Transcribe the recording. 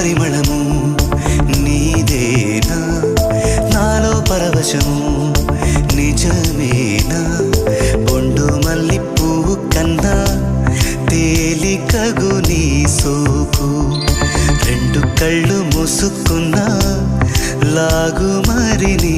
పరిమళము నీదేనా నాలో పరవశము నిజమేనా బొండు మల్లి పువ్వు కన్నా తేలికగు నీ సోకు రెండు కళ్ళు మూసుకున్నా లాగు మరి నీ